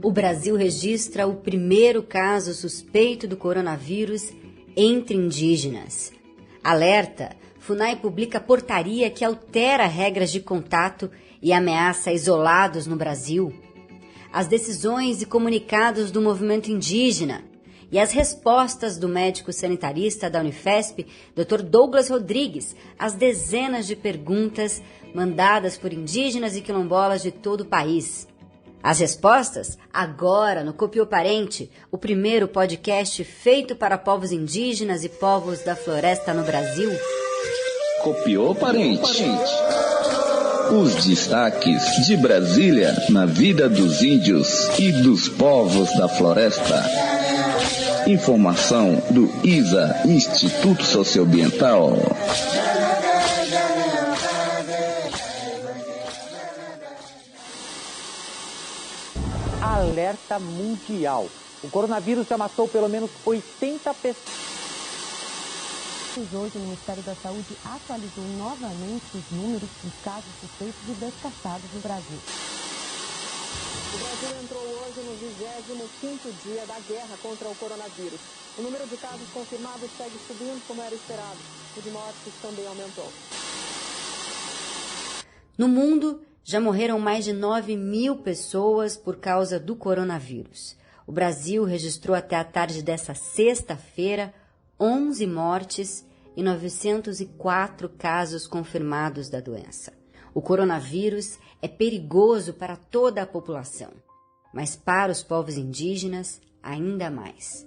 O Brasil registra o primeiro caso suspeito do coronavírus entre indígenas. Alerta: FUNAI publica portaria que altera regras de contato e ameaça isolados no Brasil. As decisões e comunicados do movimento indígena e as respostas do médico sanitarista da Unifesp, Dr. Douglas Rodrigues, às dezenas de perguntas mandadas por indígenas e quilombolas de todo o país. As respostas, agora no Copiou Parente, o primeiro podcast feito para povos indígenas e povos da floresta no Brasil. Copiou Parente. Os destaques de Brasília na vida dos índios e dos povos da floresta. Informação do ISA, Instituto Socioambiental. Alerta mundial. O coronavírus já matou pelo menos 80 pessoas. Hoje, o Ministério da Saúde atualizou novamente os números dos casos suspeitos e descartados no Brasil. O Brasil entrou hoje no 25º dia da guerra contra o coronavírus. O número de casos confirmados segue subindo como era esperado. O de mortes também aumentou. No mundo, já morreram mais de 9.000 pessoas por causa do coronavírus. O Brasil registrou até a tarde dessa sexta-feira 11 mortes e 904 casos confirmados da doença. O coronavírus é perigoso para toda a população, mas para os povos indígenas, ainda mais.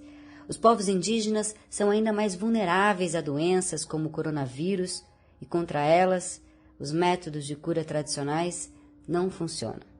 Os povos indígenas são ainda mais vulneráveis a doenças como o coronavírus e, contra elas, os métodos de cura tradicionais não funcionam.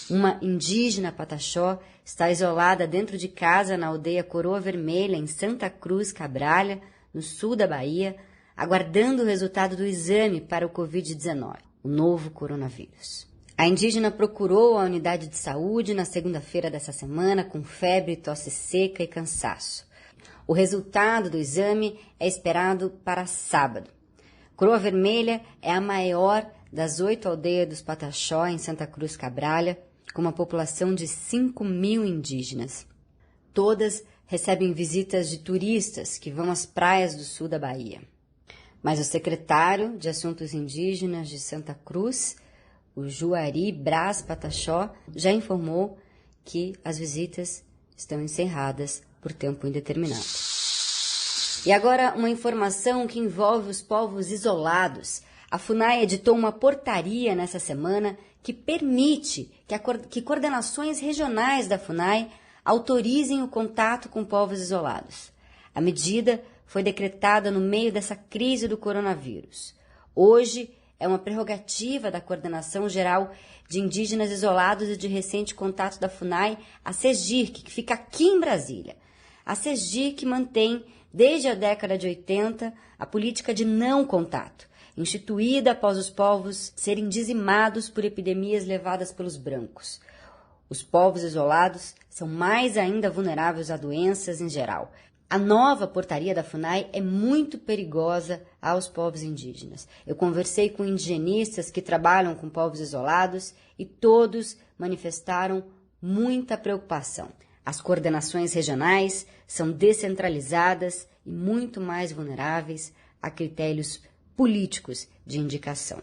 Uma indígena pataxó está isolada dentro de casa na aldeia Coroa Vermelha, em Santa Cruz Cabralha, no sul da Bahia, aguardando o resultado do exame para o Covid-19, o novo coronavírus. A indígena procurou a unidade de saúde na segunda-feira dessa semana com febre, tosse seca e cansaço. O resultado do exame é esperado para sábado. Coroa Vermelha é a maior das 8 aldeias dos Pataxó, em Santa Cruz Cabralha, com uma população de 5.000 indígenas. Todas recebem visitas de turistas que vão às praias do sul da Bahia. Mas o secretário de Assuntos Indígenas de Santa Cruz, o Juari Brás Pataxó, já informou que as visitas estão encerradas por tempo indeterminado. E agora uma informação que envolve os povos isolados. A FUNAI editou uma portaria nessa semana que permite que coordenações regionais da FUNAI autorizem o contato com povos isolados. A medida foi decretada no meio dessa crise do coronavírus. Hoje é uma prerrogativa da Coordenação Geral de Indígenas Isolados e de recente contato da FUNAI, a CEGIRC, que fica aqui em Brasília. A CEGIRC mantém, desde a década de 80, a política de não contato, instituída após os povos serem dizimados por epidemias levadas pelos brancos. Os povos isolados são mais ainda vulneráveis a doenças em geral. A nova portaria da FUNAI é muito perigosa aos povos indígenas. Eu conversei com indigenistas que trabalham com povos isolados e todos manifestaram muita preocupação. As coordenações regionais são descentralizadas e muito mais vulneráveis a critérios políticos de indicação.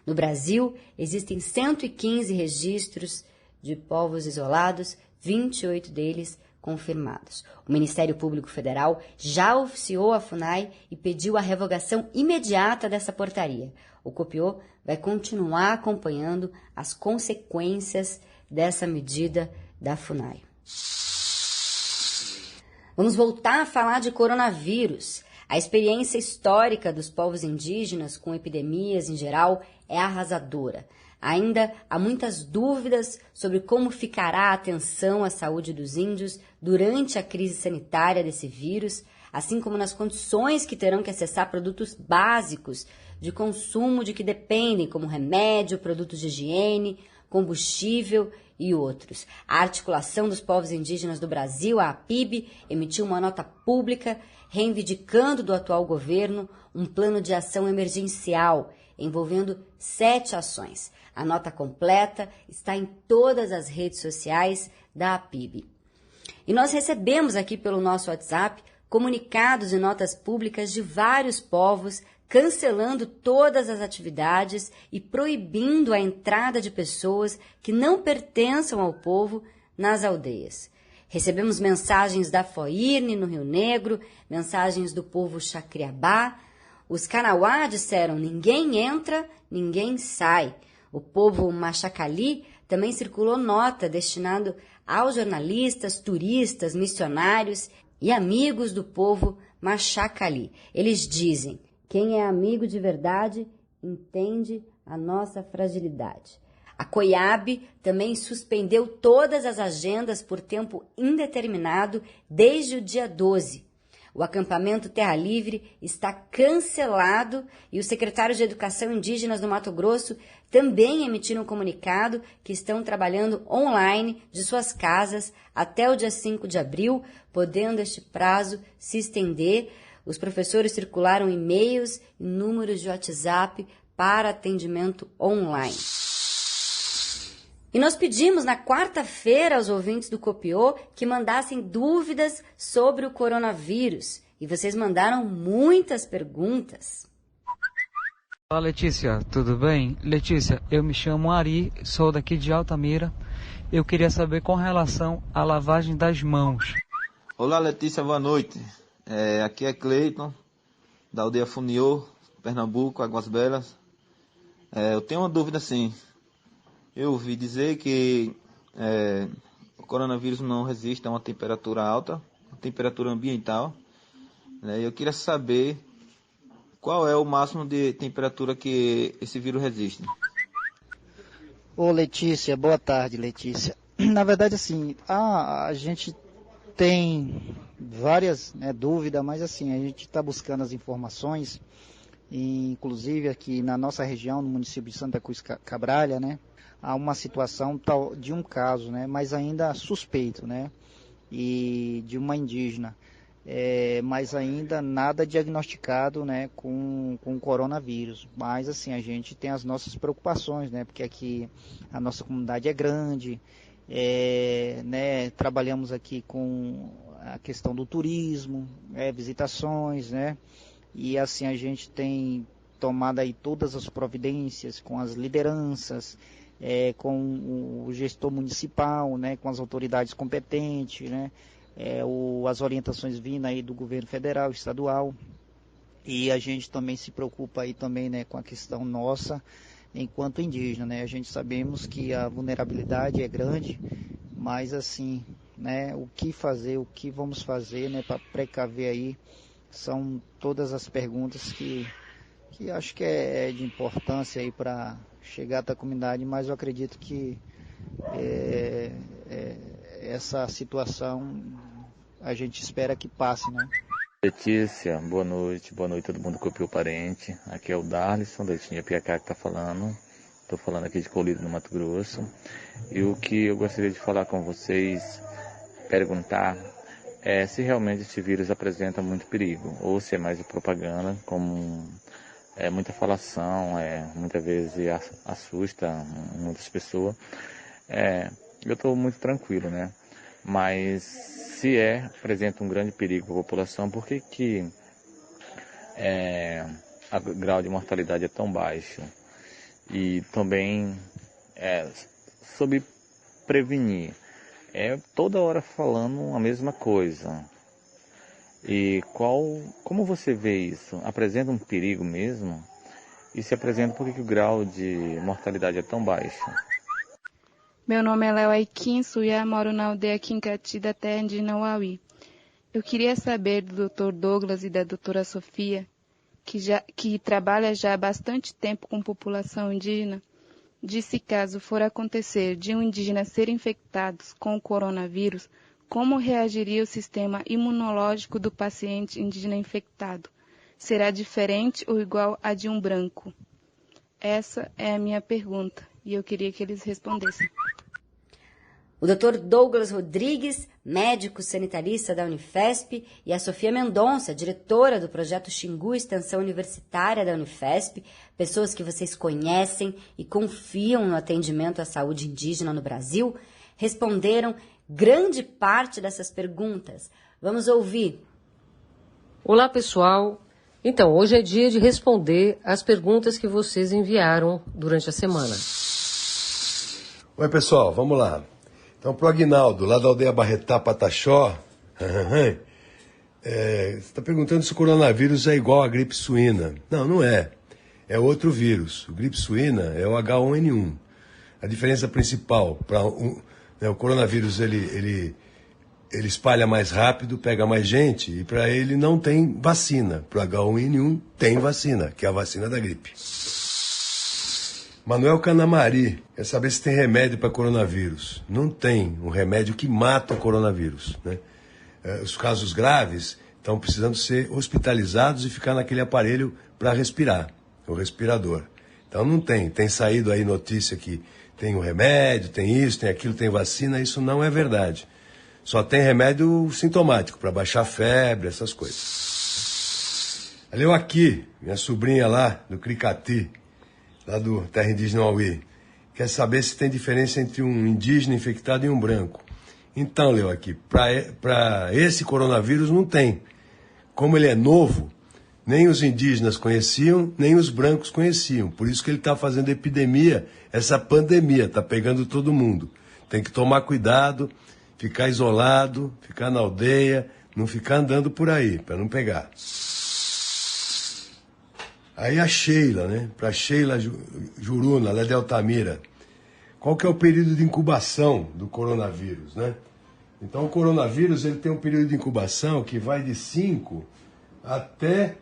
No Brasil, existem 115 registros de povos isolados, 28 deles confirmados. O Ministério Público Federal já oficiou a FUNAI e pediu a revogação imediata dessa portaria. O Copiou vai continuar acompanhando as consequências dessa medida da FUNAI. Vamos voltar a falar de coronavírus. A experiência histórica dos povos indígenas com epidemias em geral é arrasadora. Ainda há muitas dúvidas sobre como ficará a atenção à saúde dos índios durante a crise sanitária desse vírus, assim como nas condições que terão que acessar produtos básicos de consumo de que dependem, como remédio, produtos de higiene, combustível e outros. A Articulação dos Povos Indígenas do Brasil, a APIB, emitiu uma nota pública reivindicando do atual governo um plano de ação emergencial envolvendo 7 ações. A nota completa está em todas as redes sociais da APIB. E nós recebemos aqui pelo nosso WhatsApp comunicados e notas públicas de vários povos cancelando todas as atividades e proibindo a entrada de pessoas que não pertençam ao povo nas aldeias. Recebemos mensagens da Foirne, no Rio Negro, mensagens do povo Xacriabá. Os Kanawá disseram: ninguém entra, ninguém sai. O povo Machacali também circulou nota destinada aos jornalistas, turistas, missionários e amigos do povo Machacali. Eles dizem: quem é amigo de verdade entende a nossa fragilidade. A COIAB também suspendeu todas as agendas por tempo indeterminado desde o dia 12. O acampamento Terra Livre está cancelado e o secretário de Educação Indígenas do Mato Grosso também emitiram um comunicado que estão trabalhando online de suas casas até o dia 5 de abril, podendo este prazo se estender. Os professores circularam e-mails e números de WhatsApp para atendimento online. E nós pedimos na quarta-feira aos ouvintes do Copiô que mandassem dúvidas sobre o coronavírus. E vocês mandaram muitas perguntas. Olá, Letícia, tudo bem? Letícia, eu me chamo Ari, sou daqui de Altamira. Eu queria saber com relação à lavagem das mãos. Olá, Letícia, boa noite. Aqui é Cleiton, da aldeia Funiô, Pernambuco, Águas Belas. Eu tenho uma dúvida, sim. Eu ouvi dizer que o coronavírus não resiste a uma temperatura alta, a temperatura ambiental. Eu queria saber qual é o máximo de temperatura que esse vírus resiste. Ô Letícia, boa tarde, Letícia. Na verdade, assim, a gente tem várias dúvidas, mas assim, a gente está buscando as informações, inclusive aqui na nossa região, no município de Santa Cruz Cabralha, há uma situação de um caso, mas ainda suspeito, e de uma indígena, mas ainda nada diagnosticado, com coronavírus. Mas assim, a gente tem as nossas preocupações, porque aqui a nossa comunidade é grande, trabalhamos aqui com a questão do turismo, visitações, e assim a gente tem tomado aí todas as providências com as lideranças, com o gestor municipal, com as autoridades competentes, as orientações vindo aí do governo federal, estadual, e a gente também se preocupa aí também, com a questão nossa enquanto indígena, A gente sabemos que a vulnerabilidade é grande, mas assim, o que fazer, o que vamos fazer, para precaver aí, são todas as perguntas que acho que é de importância aí para chegar até a comunidade, mas eu acredito que essa situação a gente espera que passe, Letícia, boa noite todo mundo Copiô Parente. Aqui é o Darlisson, da etnia Piacá, que está falando. Estou falando aqui de Colírio, no Mato Grosso. E o que eu gostaria de falar com vocês, perguntar, é se realmente esse vírus apresenta muito perigo, ou se é mais de propaganda, como muita falação, muitas vezes assusta muitas pessoas. Eu estou muito tranquilo, mas se apresenta um grande perigo para a população, por que o grau de mortalidade é tão baixo? E também sobre prevenir, toda hora falando a mesma coisa. E como você vê isso? Apresenta um perigo mesmo? E se apresenta, por que o grau de mortalidade é tão baixo? Meu nome é Léo Aikin Suya, moro na aldeia Quincati da terra indígena Uauí. Eu queria saber do Dr. Douglas e da doutora Sofia, que trabalha já há bastante tempo com população indígena, de se caso for acontecer de um indígena ser infectado com o coronavírus, como reagiria o sistema imunológico do paciente indígena infectado? Será diferente ou igual a de um branco? Essa é a minha pergunta e eu queria que eles respondessem. O Dr. Douglas Rodrigues, médico sanitarista da Unifesp, e a Sofia Mendonça, diretora do projeto Xingu Extensão Universitária da Unifesp, pessoas que vocês conhecem e confiam no atendimento à saúde indígena no Brasil, responderam grande parte dessas perguntas. Vamos ouvir. Olá, pessoal. Então, hoje é dia de responder as perguntas que vocês enviaram durante a semana. Oi, pessoal, vamos lá. Então, pro Aguinaldo, lá da aldeia Barretá, Pataxó, você está perguntando se o coronavírus é igual à gripe suína. Não, não é. É outro vírus. O gripe suína é o H1N1. A diferença principal para o coronavírus, ele espalha mais rápido, pega mais gente, e para ele não tem vacina. Para o H1N1 tem vacina, que é a vacina da gripe. Manuel Canamari quer saber se tem remédio para coronavírus. Não tem um remédio que mata o coronavírus, né? Os casos graves estão precisando ser hospitalizados e ficar naquele aparelho para respirar, o respirador. Então não tem. Tem saído aí notícia que tem um remédio, tem isso, tem aquilo, tem vacina. Isso não é verdade. Só tem remédio sintomático para baixar a febre, essas coisas. Eu aqui, minha sobrinha lá do Cricati, lá do Terra Indígena Auí, quer saber se tem diferença entre um indígena infectado e um branco. Então, Leo, aqui, para esse coronavírus não tem. Como ele é novo, nem os indígenas conheciam, nem os brancos conheciam. Por isso que ele está fazendo epidemia, essa pandemia, está pegando todo mundo. Tem que tomar cuidado, ficar isolado, ficar na aldeia, não ficar andando por aí, para não pegar. Aí a Sheila, né? Para Sheila Juruna, lá de Altamira. Qual que é o período de incubação do coronavírus, né? Então o coronavírus ele tem um período de incubação que vai de 5 até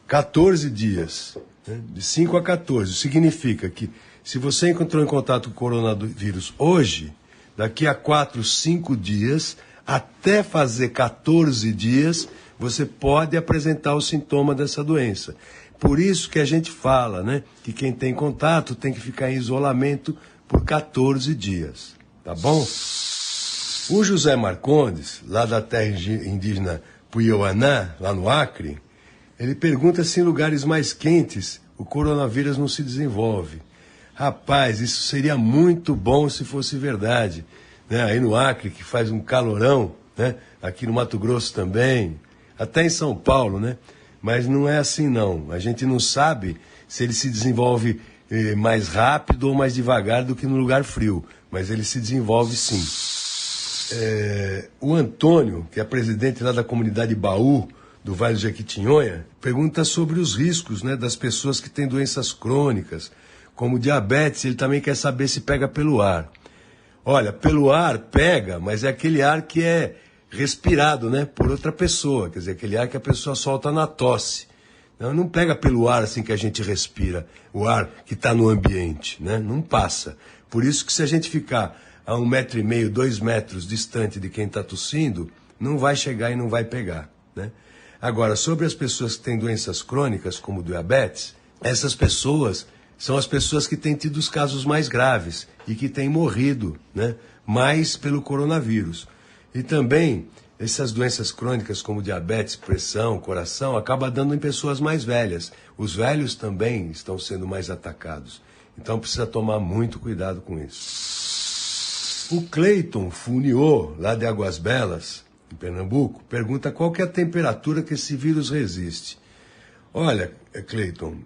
14 dias. Né? De 5 a 14. Significa que se você entrou em contato com o coronavírus hoje, daqui a 4, 5 dias, até fazer 14 dias, você pode apresentar o sintoma dessa doença. Por isso que a gente fala, né, que quem tem contato tem que ficar em isolamento por 14 dias, tá bom? O José Marcondes, lá da terra indígena Puiuaná, lá no Acre, ele pergunta se em lugares mais quentes o coronavírus não se desenvolve. Rapaz, isso seria muito bom se fosse verdade, né? Aí no Acre, que faz um calorão, né? Aqui no Mato Grosso também, até em São Paulo, né? Mas não é assim, não. A gente não sabe se ele se desenvolve mais rápido ou mais devagar do que no lugar frio. Mas ele se desenvolve, sim. O Antônio, que é presidente lá da comunidade Baú, do Vale do Jequitinhonha, pergunta sobre os riscos, né, das pessoas que têm doenças crônicas, como diabetes. Ele também quer saber se pega pelo ar. Olha, pelo ar pega, mas é aquele ar que é respirado, né, por outra pessoa, quer dizer, aquele ar que a pessoa solta na tosse. Não pega pelo ar assim que a gente respira, o ar que está no ambiente, né, não passa. Por isso que se a gente ficar a 1,5 metro, 2 metros distante de quem está tossindo, não vai chegar e não vai pegar, né. Agora, sobre as pessoas que têm doenças crônicas, como diabetes, essas pessoas são as pessoas que têm tido os casos mais graves e que têm morrido, né, mais pelo coronavírus. E também, essas doenças crônicas como diabetes, pressão, coração, acaba dando em pessoas mais velhas. Os velhos também estão sendo mais atacados. Então precisa tomar muito cuidado com isso. O Cleiton Funiô, lá de Águas Belas, em Pernambuco, pergunta qual que é a temperatura que esse vírus resiste. Olha, Cleiton,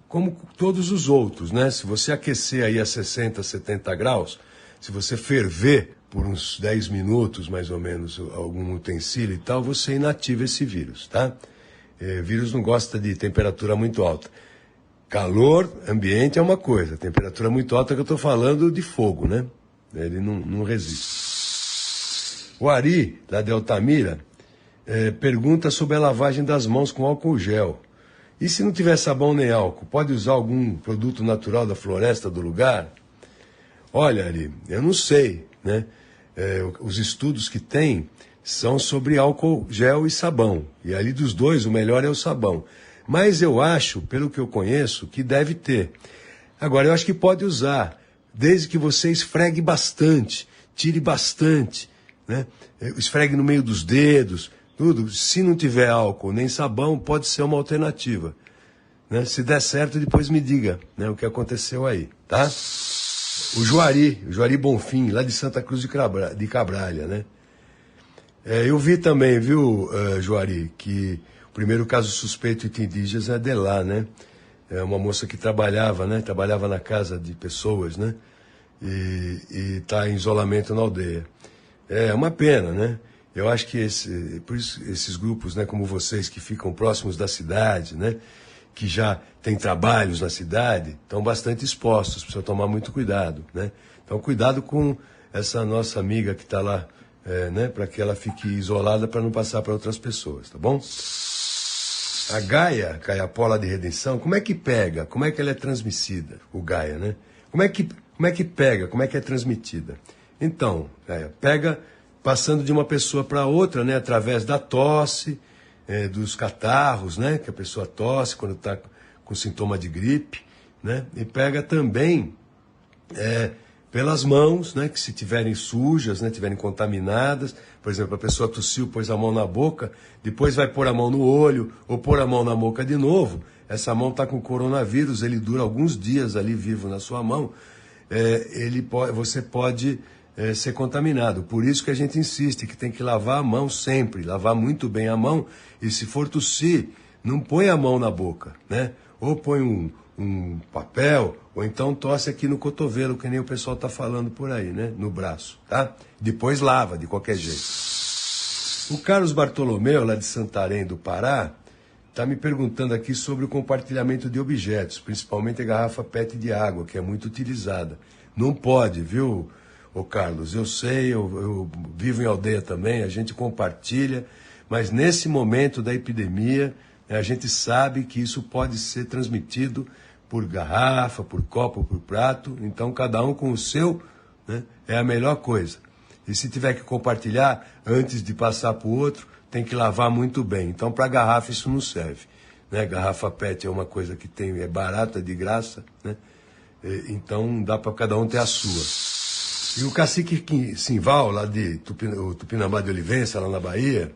como todos os outros, né? Se você aquecer aí a 60, 70 graus, se você ferver por uns 10 minutos, mais ou menos, algum utensílio e tal, você inativa esse vírus, tá? Vírus não gosta de temperatura muito alta. Calor, ambiente é uma coisa. Temperatura muito alta que eu estou falando de fogo, né? Ele não resiste. O Ari, lá de Altamira, pergunta sobre a lavagem das mãos com álcool gel. E se não tiver sabão nem álcool, pode usar algum produto natural da floresta do lugar? Olha, Ari, eu não sei, né? Os estudos que tem são sobre álcool gel e sabão. E ali dos dois, o melhor é o sabão. Mas eu acho, pelo que eu conheço, que deve ter. Agora, eu acho que pode usar desde que você esfregue bastante, tire bastante, né? Esfregue no meio dos dedos, tudo. Se não tiver álcool nem sabão, pode ser uma alternativa, né? Se der certo, depois me diga, né, o que aconteceu aí, tá? O Juari Bonfim, lá de Santa Cruz de Cabralha, né? Eu vi também, viu, Juari, que o primeiro caso suspeito de indígenas é de lá, né? É uma moça que trabalhava, né? Trabalhava na casa de pessoas, né? E está em isolamento na aldeia. É uma pena, né? Eu acho que por isso esses grupos, né, como vocês, que ficam próximos da cidade, né, que já têm trabalhos na cidade, estão bastante expostos, precisa tomar muito cuidado, né? Então, cuidado com essa nossa amiga que está lá, né, para que ela fique isolada para não passar para outras pessoas, tá bom? A Gaia, Caiapola de Redenção, como é que pega? Como é que ela é transmitida? O Gaia, né? Como é que pega? Como é que é transmitida? Então, pega passando de uma pessoa para outra, né, através da tosse, dos catarros, né, que a pessoa tosse quando está com sintoma de gripe, né, e pega também pelas mãos, né, que se tiverem sujas, né, tiverem contaminadas. Por exemplo, a pessoa tossiu, pôs a mão na boca, depois vai pôr a mão no olho ou pôr a mão na boca de novo. Essa mão está com coronavírus, ele dura alguns dias ali vivo na sua mão. Você pode ser contaminado. Por isso que a gente insiste que tem que lavar a mão sempre, lavar muito bem a mão, e se for tossir, não põe a mão na boca, né? Ou põe um papel, ou então tosse aqui no cotovelo, que nem o pessoal está falando por aí, né? No braço, tá? Depois lava, de qualquer jeito. O Carlos Bartolomeu, lá de Santarém, do Pará, está me perguntando aqui sobre o compartilhamento de objetos, principalmente a garrafa PET de água, que é muito utilizada. Não pode, viu, ô Carlos? Eu sei, eu vivo em aldeia também, a gente compartilha, mas nesse momento da epidemia, a gente sabe que isso pode ser transmitido por garrafa, por copo, por prato, então cada um com o seu, né, é a melhor coisa. E se tiver que compartilhar, antes de passar para o outro, tem que lavar muito bem. Então, para garrafa, isso não serve, né? Garrafa PET é uma coisa que é barata, de graça, né? Então, dá para cada um ter a sua. E o cacique Simval, lá de Tupinambá de Olivença, lá na Bahia,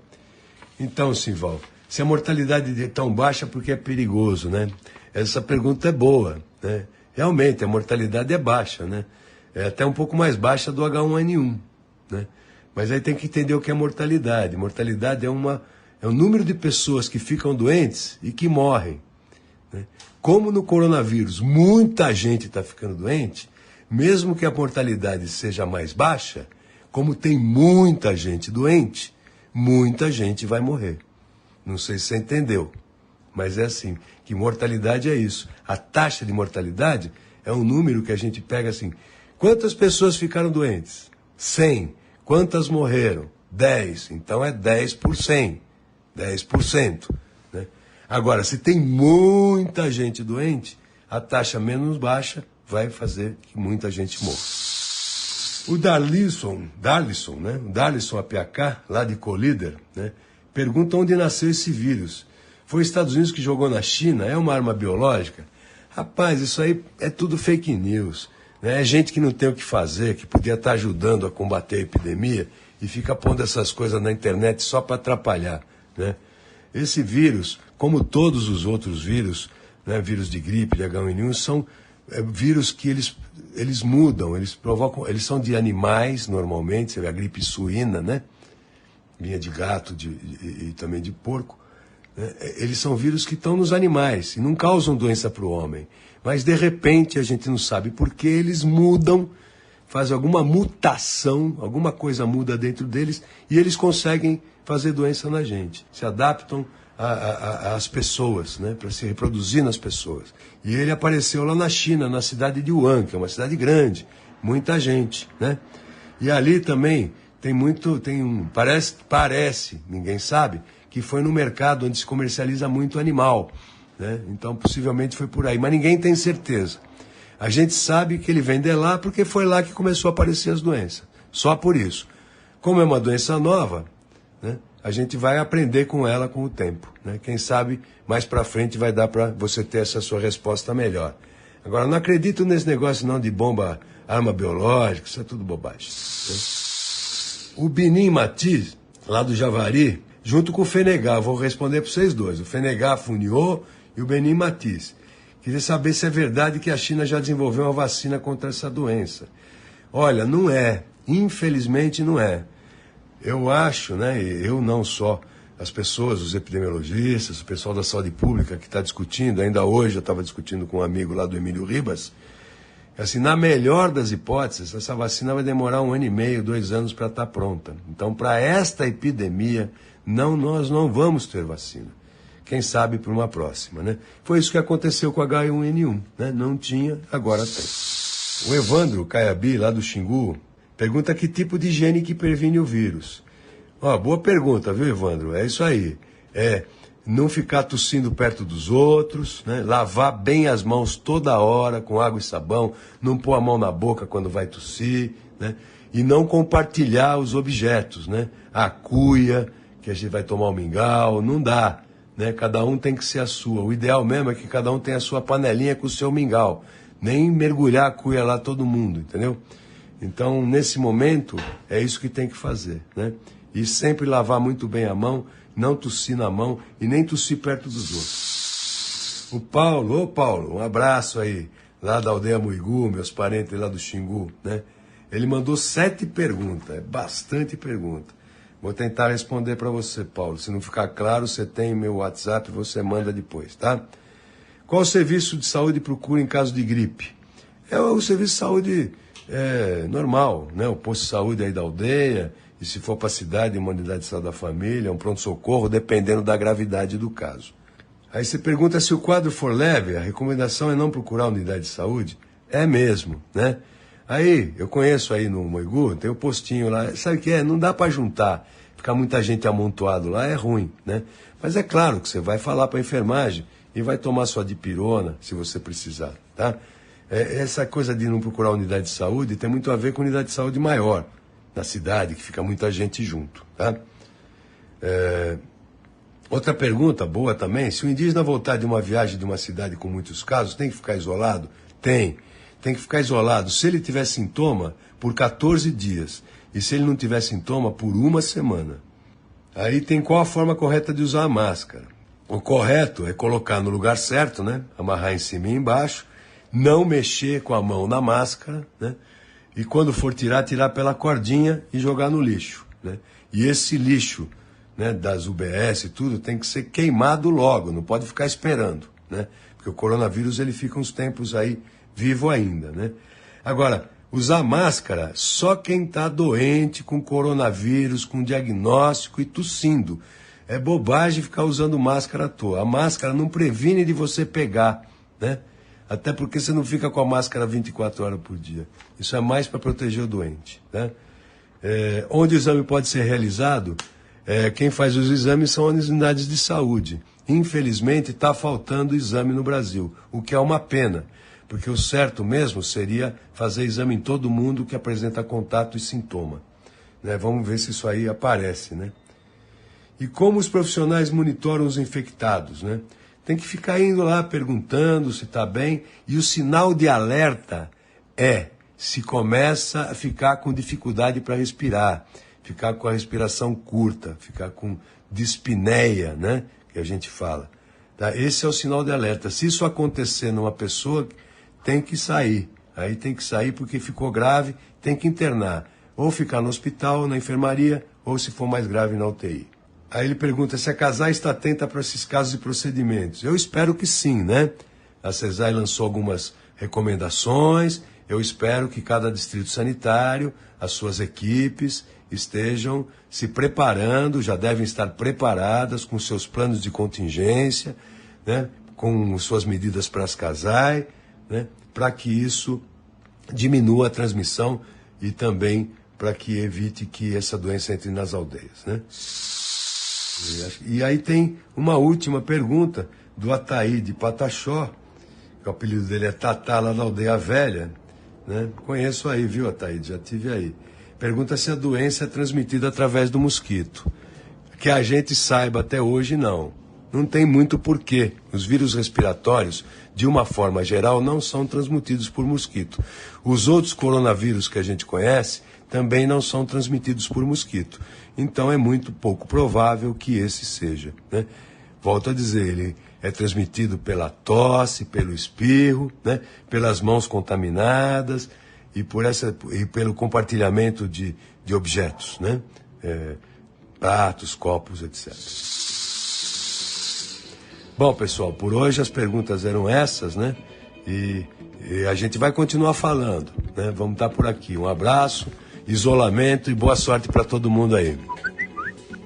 então, Simval, se a mortalidade é tão baixa, porque é perigoso, né? Essa pergunta é boa, né? Realmente, a mortalidade é baixa, né? É até um pouco mais baixa do H1N1, né? Mas aí tem que entender o que é mortalidade. Mortalidade é o número de pessoas que ficam doentes e que morrem, né? Como no coronavírus muita gente está ficando doente, mesmo que a mortalidade seja mais baixa, como tem muita gente doente, muita gente vai morrer. Não sei se você entendeu, mas é assim, que mortalidade é isso. A taxa de mortalidade é um número que a gente pega assim, quantas pessoas ficaram doentes? 100. Quantas morreram? 10. Então é 10 por 100. 10%. Né? Agora, se tem muita gente doente, a taxa menos baixa vai fazer que muita gente morra. O Darlisson, né? O Darlisson Apiacá, lá de Colíder, né? Pergunta onde nasceu esse vírus. Foi os Estados Unidos que jogou na China? É uma arma biológica? Rapaz, isso aí é tudo fake news. É gente que não tem o que fazer, que podia estar ajudando a combater a epidemia e fica pondo essas coisas na internet só para atrapalhar, né? Esse vírus, como todos os outros vírus, né, vírus de gripe, de H1N1, são vírus que eles mudam, eles provocam, eles são de animais normalmente, você vê a gripe suína, né? Vinha de gato e também de porco. Né? Eles são vírus que estão nos animais e não causam doença para o homem. Mas, de repente, a gente não sabe por que eles mudam, fazem alguma mutação, alguma coisa muda dentro deles e eles conseguem fazer doença na gente. Se adaptam às pessoas, né, para se reproduzir nas pessoas. E ele apareceu lá na China, na cidade de Wuhan, que é uma cidade grande, muita gente, né? E ali também parece, ninguém sabe, que foi no mercado onde se comercializa muito animal, né? Então, possivelmente foi por aí, mas ninguém tem certeza. A gente sabe que ele vem de lá porque foi lá que começou a aparecer as doenças. Só por isso. Como é uma doença nova, né, a gente vai aprender com ela com o tempo, né? Quem sabe mais para frente vai dar para você ter essa sua resposta melhor. Agora, não acredito nesse negócio não de bomba arma biológica, isso é tudo bobagem. Né? O Benim Matiz, lá do Javari, junto com o Fenegar, vou responder para vocês dois, o Fenegar Funiô e o Benim Matiz. Queria saber se é verdade que a China já desenvolveu uma vacina contra essa doença. Olha, não é, infelizmente não é. Eu acho, né, eu não só, as pessoas, os epidemiologistas, o pessoal da saúde pública que está discutindo, ainda hoje eu estava discutindo com um amigo lá do Emílio Ribas, assim, na melhor das hipóteses, essa vacina vai demorar 1 ano e meio, 2 anos para estar pronta. Então, para esta epidemia, nós não vamos ter vacina. Quem sabe para uma próxima, né? Foi isso que aconteceu com a H1N1, né? Não tinha, agora tem. O Evandro Caiabi, lá do Xingu, pergunta que tipo de higiene que previne o vírus. Ó, boa pergunta, viu, Evandro? É isso aí. Não ficar tossindo perto dos outros, né? Lavar bem as mãos toda hora com água e sabão, não pôr a mão na boca quando vai tossir, né? E não compartilhar os objetos, né? A cuia, que a gente vai tomar o mingau, não dá, né? Cada um tem que ser a sua. O ideal mesmo é que cada um tenha a sua panelinha com o seu mingau. Nem mergulhar a cuia lá todo mundo, entendeu? Então, nesse momento, é isso que tem que fazer, né? E sempre lavar muito bem a mão, não tossir na mão e nem tossir perto dos outros. O Paulo, Paulo, um abraço aí, lá da aldeia Muigu, meus parentes lá do Xingu, né? Ele mandou 7 perguntas, é bastante pergunta. Vou tentar responder para você, Paulo. Se não ficar claro, você tem meu WhatsApp, você manda depois, tá? Qual serviço de saúde procura em caso de gripe? É o serviço de saúde normal, né? O posto de saúde aí da aldeia, e se for para a cidade, uma unidade de saúde da família, um pronto-socorro, dependendo da gravidade do caso. Aí você pergunta se o quadro for leve, a recomendação é não procurar unidade de saúde? É mesmo, né? Aí, eu conheço aí no Moigu, tem um postinho lá, sabe o que é? Não dá para juntar, ficar muita gente amontoado lá, é ruim, né? Mas é claro que você vai falar para a enfermagem e vai tomar sua dipirona, se você precisar, tá? Essa coisa de não procurar unidade de saúde tem muito a ver com unidade de saúde maior, na cidade, que fica muita gente junto, tá? Outra pergunta boa também, se o indígena voltar de uma viagem de uma cidade com muitos casos, tem que ficar isolado? Tem que ficar isolado. Se ele tiver sintoma, por 14 dias. E se ele não tiver sintoma, por 1 semana. Aí tem qual a forma correta de usar a máscara. O correto é colocar no lugar certo, né? Amarrar em cima e embaixo, não mexer com a mão na máscara, né? E quando for tirar pela cordinha e jogar no lixo, né? E esse lixo, né, das UBS e tudo, tem que ser queimado logo, não pode ficar esperando, né? Porque o coronavírus ele fica uns tempos aí vivo ainda, né? Agora, usar máscara só quem está doente com coronavírus, com diagnóstico e tossindo. É bobagem ficar usando máscara à toa. A máscara não previne de você pegar, né? Até porque você não fica com a máscara 24 horas por dia. Isso é mais para proteger o doente, né? Onde o exame pode ser realizado, quem faz os exames são as unidades de saúde. Infelizmente, está faltando exame no Brasil, o que é uma pena, porque o certo mesmo seria fazer exame em todo mundo que apresenta contato e sintoma, né? Vamos ver se isso aí aparece, né? E como os profissionais monitoram os infectados, né? Tem que ficar indo lá perguntando se está bem, e o sinal de alerta se começa a ficar com dificuldade para respirar, ficar com a respiração curta, ficar com dispneia, né? Que a gente fala. Tá? Esse é o sinal de alerta. Se isso acontecer numa pessoa, tem que sair. Aí tem que sair porque ficou grave, tem que internar. Ou ficar no hospital, na enfermaria, ou se for mais grave na UTI. Aí ele pergunta se a CASAI está atenta para esses casos e procedimentos. Eu espero que sim, né? A CESAI lançou algumas recomendações. Eu espero que cada distrito sanitário, as suas equipes, estejam se preparando, já devem estar preparadas com seus planos de contingência, né? Com suas medidas para as CASAI, né? Para que isso diminua a transmissão e também para que evite que essa doença entre nas aldeias, né? E aí tem uma última pergunta do Ataí de Pataxó, que o apelido dele é Tatá, lá da Aldeia Velha, né? Conheço aí, viu, Ataí? Já tive aí. Pergunta se a doença é transmitida através do mosquito. Que a gente saiba até hoje, não. não tem muito porquê. Os vírus respiratórios, de uma forma geral, não são transmitidos por mosquito. Os outros coronavírus que a gente conhece também não são transmitidos por mosquito. Então é muito pouco provável que esse seja, né? Volto a dizer, ele é transmitido pela tosse, pelo espirro, né? Pelas mãos contaminadas e pelo compartilhamento de objetos, né? Pratos, copos, etc. Bom, pessoal, por hoje as perguntas eram essas, né? E a gente vai continuar falando, né? Vamos estar por aqui. Um abraço, isolamento e boa sorte para todo mundo aí.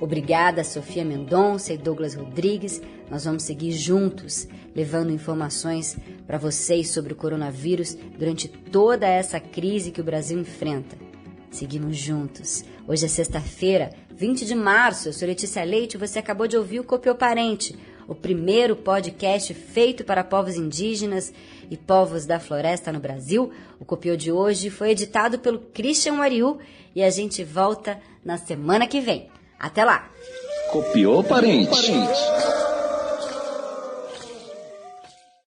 Obrigada, Sofia Mendonça e Douglas Rodrigues. Nós vamos seguir juntos, levando informações para vocês sobre o coronavírus durante toda essa crise que o Brasil enfrenta. Seguimos juntos. Hoje é sexta-feira, 20 de março. Eu sou Letícia Leite e você acabou de ouvir o Copiou Parente, o primeiro podcast feito para povos indígenas e povos da floresta no Brasil. O Copiou de hoje foi editado pelo Christian Wariu e a gente volta na semana que vem. Até lá! Copiou, parente.